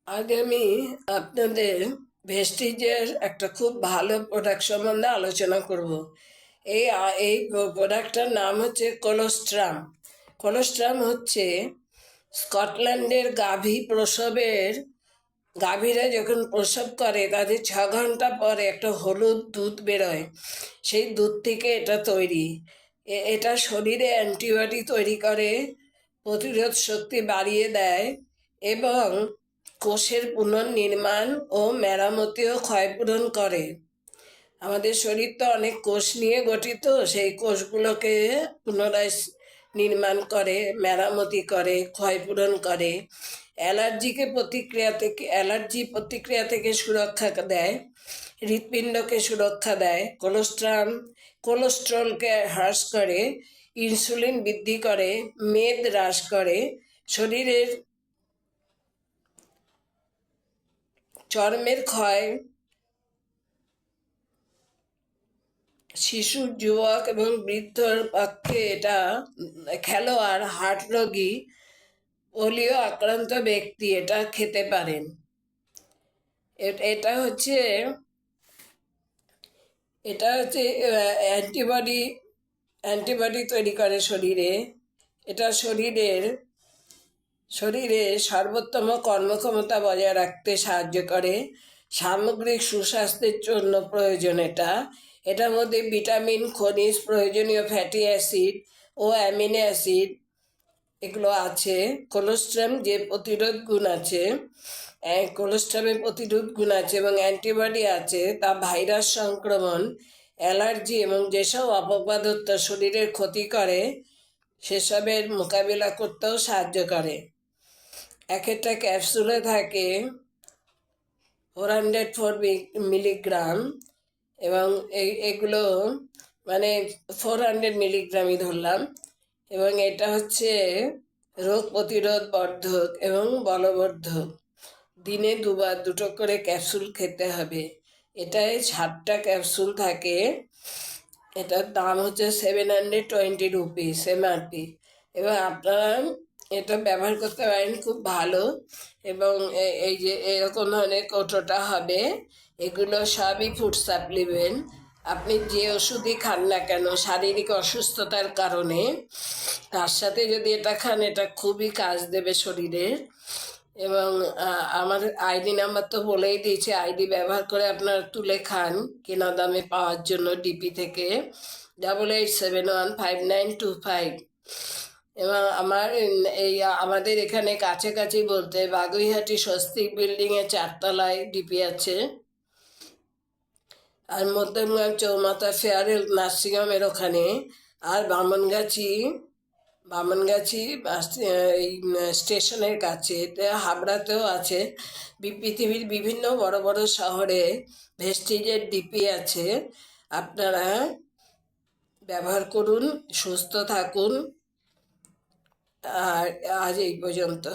আজ আমি আপনাদের ভেস্টিজের একটা খুব ভালো প্রোডাক্ট সম্বন্ধে আলোচনা করব। এই প্রোডাক্টটার নাম হচ্ছে কোলোস্ট্রাম। কোলোস্ট্রাম হচ্ছে স্কটল্যান্ডের গাভীরা যখন প্রসব করে তাদের 6 ঘন্টা পরে একটা হলুদ দুধ বেরোয়, সেই দুধ থেকে এটা তৈরি। এটা শরীরে অ্যান্টিবডি তৈরি করে, প্রতিরোধ শক্তি বাড়িয়ে দেয় এবং কোষের পুনর্নির্মাণ ও মেরামতি ও ক্ষয়পূরণ করে। আমাদের শরীর তো অনেক কোষ নিয়ে গঠিত, সেই কোষগুলোকে পুনরায় নির্মাণ করে, মেরামতি করে, ক্ষয়পূরণ করে। অ্যালার্জি প্রতিক্রিয়া থেকে সুরক্ষা দেয়, হৃৎপিণ্ডকে সুরক্ষা দেয়। কোলেস্টেরলকে হ্রাস করে, ইনসুলিন বৃদ্ধি করে, মেদ হ্রাস করে, শরীরের চর্মের ক্ষয়, শিশু, যুবক এবং বৃদ্ধর পক্ষে এটা খেলোয়াড়, হার্ট রোগী, পোলিও আক্রান্ত ব্যক্তি এটা খেতে পারেন। এটা হচ্ছে অ্যান্টিবডি তৈরি করে শরীরে। এটা শরীরে সর্বোত্তম কর্মক্ষমতা বজায় রাখতে সাহায্য করে। সামগ্রিক সুস্বাস্থ্যের জন্য প্রয়োজন এটার মধ্যে ভিটামিন, খনিজ, প্রয়োজনীয় ফ্যাটি অ্যাসিড ও অ্যামিনো অ্যাসিড এগুলো আছে। কোলেস্ট্রামের প্রতিরোধ গুণ আছে এবং অ্যান্টিবডি আছে, তা ভাইরাস সংক্রমণ, অ্যালার্জি এবং যেসব অপপদার্থ শরীরের ক্ষতি করে সেসবের মোকাবিলা করতেও সাহায্য করে। এক একটা ক্যাপসুলে থাকে 404 মিলিগ্রাম এবং এগুলো মানে 400 মিলিগ্রামই ধরলাম। এবং এটা হচ্ছে রোগ প্রতিরোধ বর্ধক এবং বলবর্ধক। দিনে 2 বার 2টো করে ক্যাপসুল খেতে হবে। এটায় 7টা ক্যাপসুল থাকে। এটার দাম হচ্ছে 720 রুপিস এমআরপি। এবং আপনারা এটা ব্যবহার করতে পারেন, খুব ভালো। এবং এই যে এরকম ধরনের কৌটোটা হবে, এগুলো সবই ফুড সাপ্লিমেন্ট। আপনি যে ওষুধই খান না কেন শারীরিক অসুস্থতার কারণে, তার সাথে যদি এটা খান, এটা খুবই কাজ দেবে শরীরের। এবং আমার আইডি নাম্বার তো বলেই দিয়েছে, আইডি ব্যবহার করে আপনারা তুলে খান কেনা দামে পাওয়ার জন্য। ডিপি থেকে 88715925। এবং আমাদের এখানে কাছাকাছি বলতে বাগুইহাটি স্বস্তিক বিল্ডিংয়ের 4তলায় ডিপি আছে। আর মধ্যমগ্রাম চৌমাথা ফেয়ার হেলথ নার্সিংহোমের ওখানে। আর বামনগাছি এই স্টেশনের কাছে, হাবড়াতেও আছে। পৃথিবীর বিভিন্ন বড় বড় শহরে ভেস্টিজের ডিপি আছে। আপনারা ব্যবহার করুন, সুস্থ থাকুন। আর আজ এই পর্যন্ত।